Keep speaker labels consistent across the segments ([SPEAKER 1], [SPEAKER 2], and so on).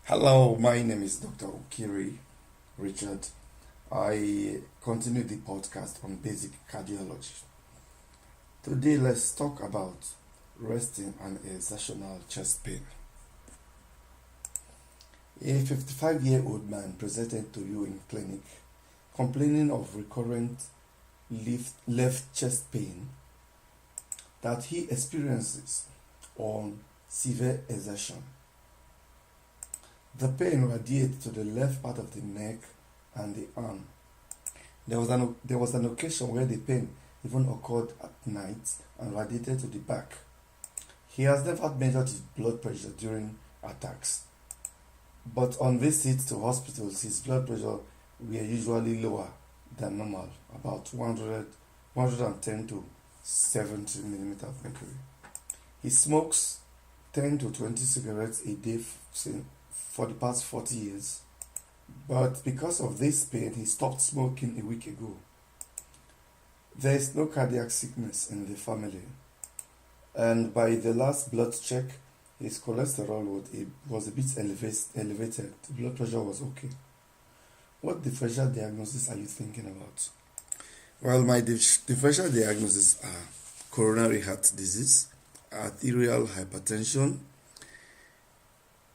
[SPEAKER 1] Hello, my name is Dr. Ukiri Richard. I continue the podcast on basic cardiology. Today, let's talk about resting and exertional chest pain. A 55-year-old man presented to you in clinic complaining of recurrent left chest pain that he experiences on severe exertion. The pain radiates to the left part of the neck and the arm. There was an occasion where the pain even occurred at night and radiated to the back. He has never measured his blood pressure during attacks, but on visits to hospitals, his blood pressure were usually lower than normal, about 110 to 70 millimeter of mercury. He smokes 10 to 20 cigarettes a day for the past 40 years, but because of this pain, he stopped smoking a week ago. There is no cardiac sickness in the family, and by the last blood check, his cholesterol was a bit elevated. The blood pressure was okay. What differential diagnosis are you thinking about? Well, my differential diagnoses are coronary heart disease, arterial hypertension,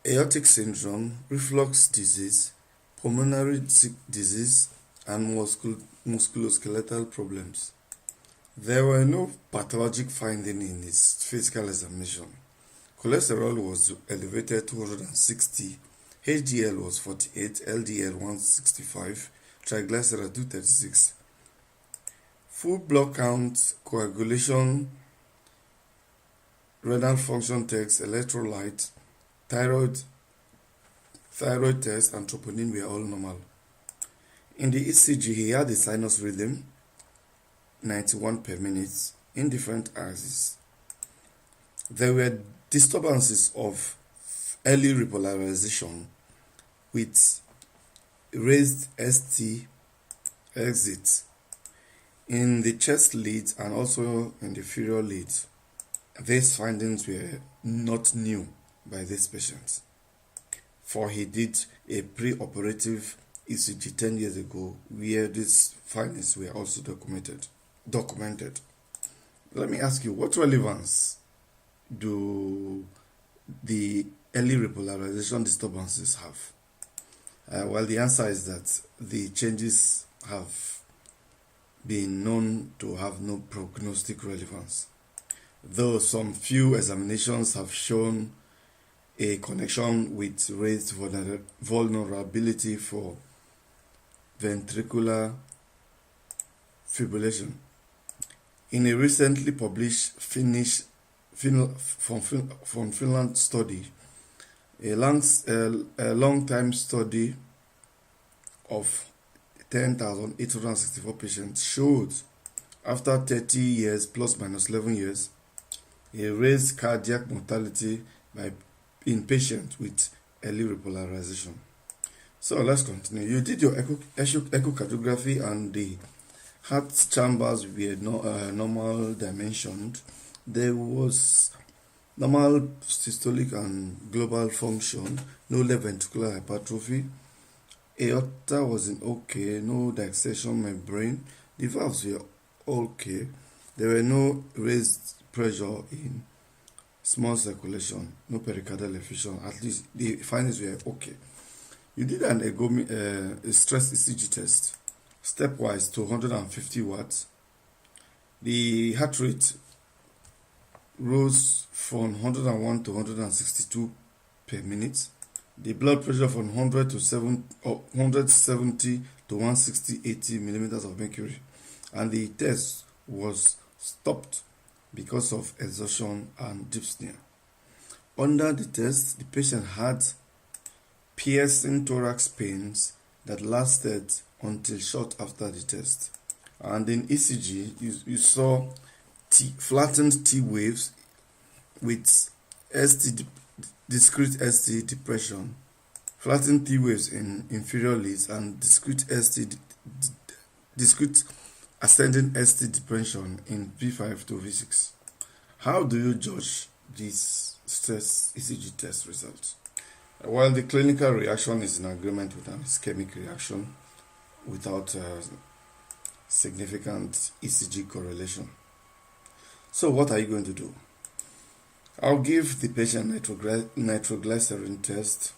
[SPEAKER 1] aortic syndrome, reflux disease, pulmonary disease, and musculoskeletal problems. There were no pathologic findings in his physical examination. Cholesterol was elevated 260, HDL was 48, LDL 165, triglyceride 236. Full blood count, coagulation, renal function test, electrolyte, thyroid test, and troponin were all normal. In the ECG, he had a sinus rhythm, 91 per minute, in different axes. There were disturbances of early repolarization with raised ST exit in the chest leads and also in the inferior leads. These findings were not new by this patient, for he did a pre-operative ECG 10 years ago where these findings were also documented. Let me ask you, what relevance do the early repolarization disturbances have? Well, the answer is that the changes have been known to have no prognostic relevance, though some few examinations have shown a connection with raised vulnerability for ventricular fibrillation. In a recently published from Finland study, a long-time study of 10,864 patients showed after 30 years plus minus 11 years, a raised cardiac mortality in patients with early repolarization. So let's continue. You did your echocardiography and the heart chambers were normal dimensioned. There was normal systolic and global function, no left ventricular hypertrophy. Aorta was in okay, no dissection membrane. The valves were okay. There were no raised pressure in small circulation, no pericardial effusion. At least the findings were okay. You did a stress ECG test, stepwise to 150 watts. The heart rate rose from 101 to 162 per minute. The blood pressure from 170 to 160/80 millimeters of mercury, and the test was stopped because of exhaustion and dyspnea. Under the test, the patient had piercing thorax pains that lasted until short after the test. And in ECG, you saw flattened T waves with discrete ST depression, flattened T waves in inferior leads, and discrete ascending ST depression in V5 to V6. How do you judge these stress ECG test results? While the clinical reaction is in agreement with an ischemic reaction without significant ECG correlation. So what are you going to do? I'll give the patient nitroglycerin test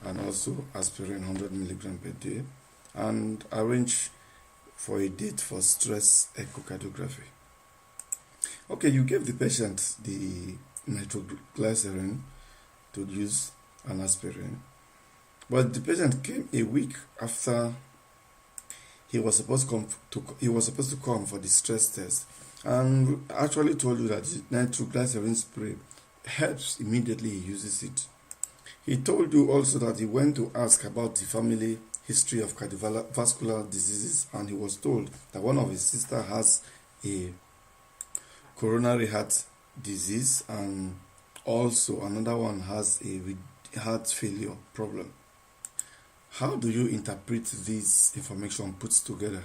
[SPEAKER 1] and also aspirin 100 milligram per day and arrange for a date for stress echocardiography. Okay, you gave the patient the nitroglycerin to use an aspirin, but the patient came a week after he was supposed to come for the stress test, and actually told you that the nitroglycerin spray helps immediately he uses it. He told you also that he went to ask about the family history of cardiovascular diseases, and he was told that one of his sisters has a coronary heart disease and also another one has a heart failure problem. How do you interpret this information put together?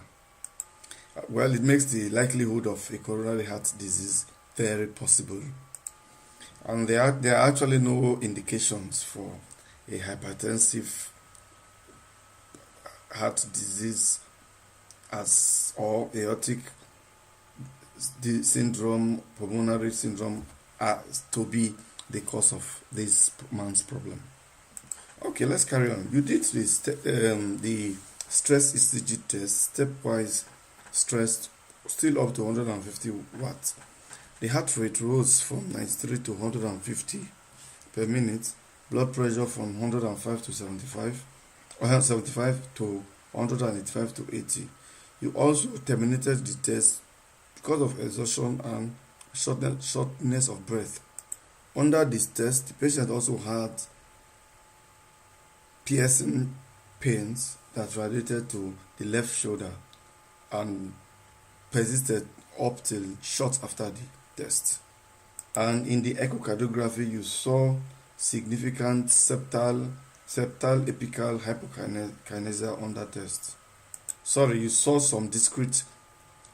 [SPEAKER 1] Well, it makes the likelihood of a coronary heart disease very possible. And there are actually no indications for a hypertensive heart disease or aortic syndrome, pulmonary syndrome to be the cause of this man's problem. Okay, let's carry on. You did the stress ECG test, stepwise stressed, still up to 150 watts. The heart rate rose from 93 to 150 per minute. Blood pressure from 105 to 75, or 75 to 185 to 80. You also terminated the test because of exhaustion and shortness of breath. Under this test, the patient also had piercing pains that radiated to the left shoulder and persisted up till short after the test. And in the echocardiography, you saw significant septal apical hypokinesia under test. Sorry, you saw some discrete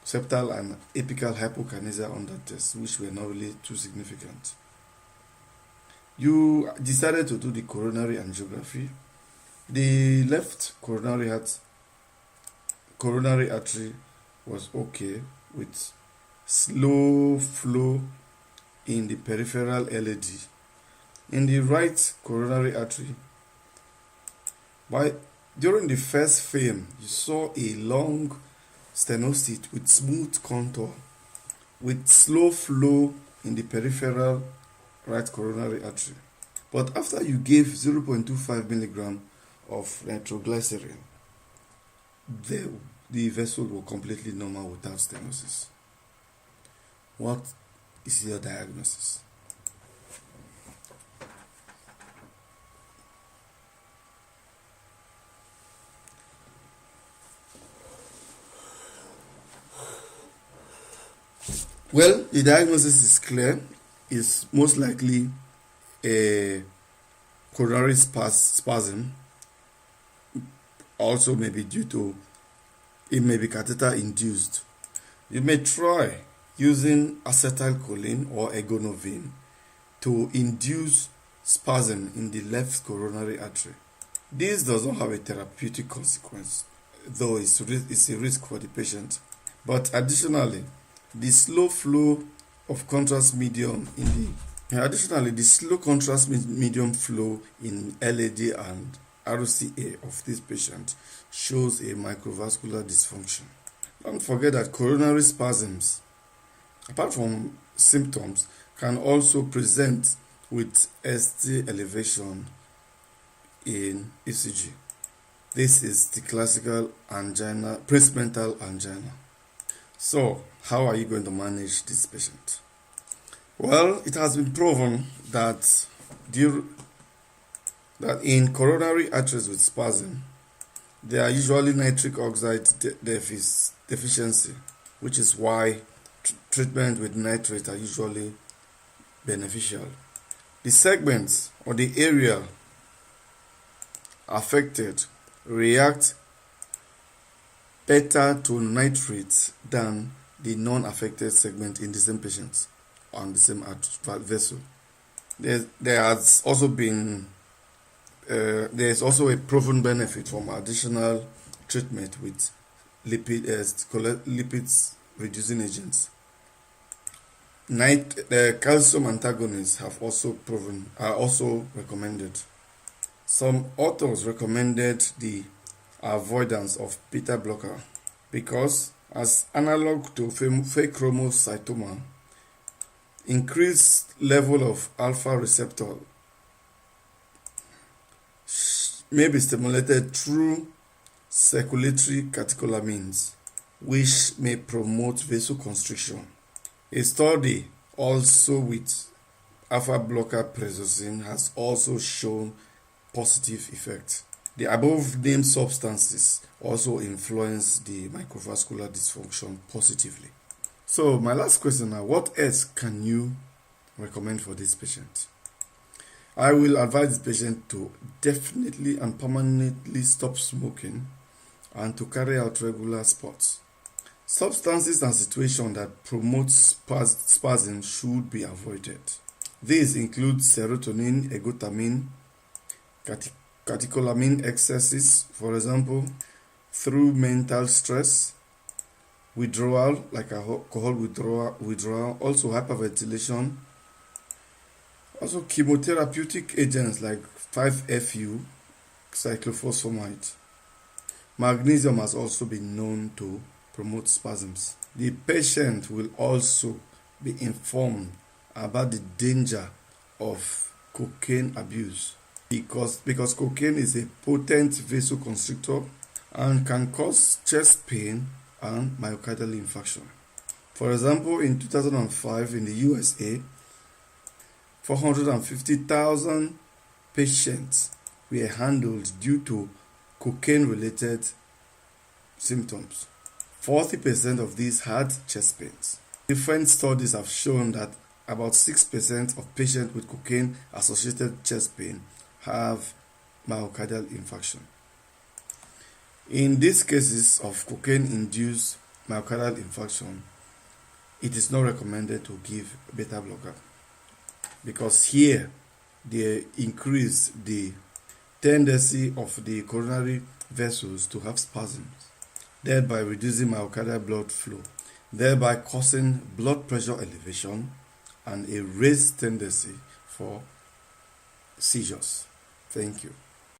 [SPEAKER 1] septal and apical hypokinesia under test, which were not really too significant. You decided to do the coronary angiography. The left coronary artery was okay with slow flow in the peripheral LAD. In the right coronary artery, during the first frame, you saw a long stenocyte with smooth contour with slow flow in the peripheral right coronary artery. But after you gave 0.25 milligram of nitroglycerin, the vessel was completely normal without stenosis. What is your diagnosis? Well, the diagnosis is clear. It's most likely a coronary spasm. Also may be it may be catheter induced. You may try using acetylcholine or egonovine to induce spasm in the left coronary artery. This does not have a therapeutic consequence, though it's a risk for the patient. But additionally, the slow flow of contrast medium the slow contrast medium flow in LAD and RCA of this patient shows a microvascular dysfunction. Don't forget that coronary spasms, apart from symptoms, can also present with ST elevation in ECG. This is the classical angina, Prinz angina. So, how are you going to manage this patient? Well, it has been proven that in coronary arteries with spasm, there are usually nitric oxide deficiency, which is why treatment with nitrate are usually beneficial. The segments or the area affected react better to nitrates than the non-affected segment in the same patients on the same vessel. There has also been there is also a proven benefit from additional treatment with lipids reducing agents. Calcium antagonists are also recommended. Some authors recommended the avoidance of beta blocker because, as analog to pheochromocytoma, increased level of alpha receptor may be stimulated through circulatory catecholamines, which may promote vasoconstriction. A study also with alpha blocker prazosin has also shown positive effect. The above named substances also influence the microvascular dysfunction positively. So my last question now, what else can you recommend for this patient? I will advise this patient to definitely and permanently stop smoking and to carry out regular sports. Substances and situations that promote spasm should be avoided. These include serotonin, ergotamine, catecholamine excesses, for example, through mental stress, withdrawal, like alcohol withdrawal, also hyperventilation, also chemotherapeutic agents like 5-FU, cyclophosphamide. Magnesium has also been known to promote spasms. The patient will also be informed about the danger of cocaine abuse because cocaine is a potent vasoconstrictor and can cause chest pain and myocardial infarction. For example, in 2005 in the USA, 450,000 patients were handled due to cocaine-related symptoms. 40% of these had chest pains. Different studies have shown that about 6% of patients with cocaine-associated chest pain have myocardial infarction. In these cases of cocaine-induced myocardial infarction, it is not recommended to give beta blocker because here they increase the tendency of the coronary vessels to have spasms, thereby reducing myocardial blood flow, thereby causing blood pressure elevation and a raised tendency for seizures. Thank you.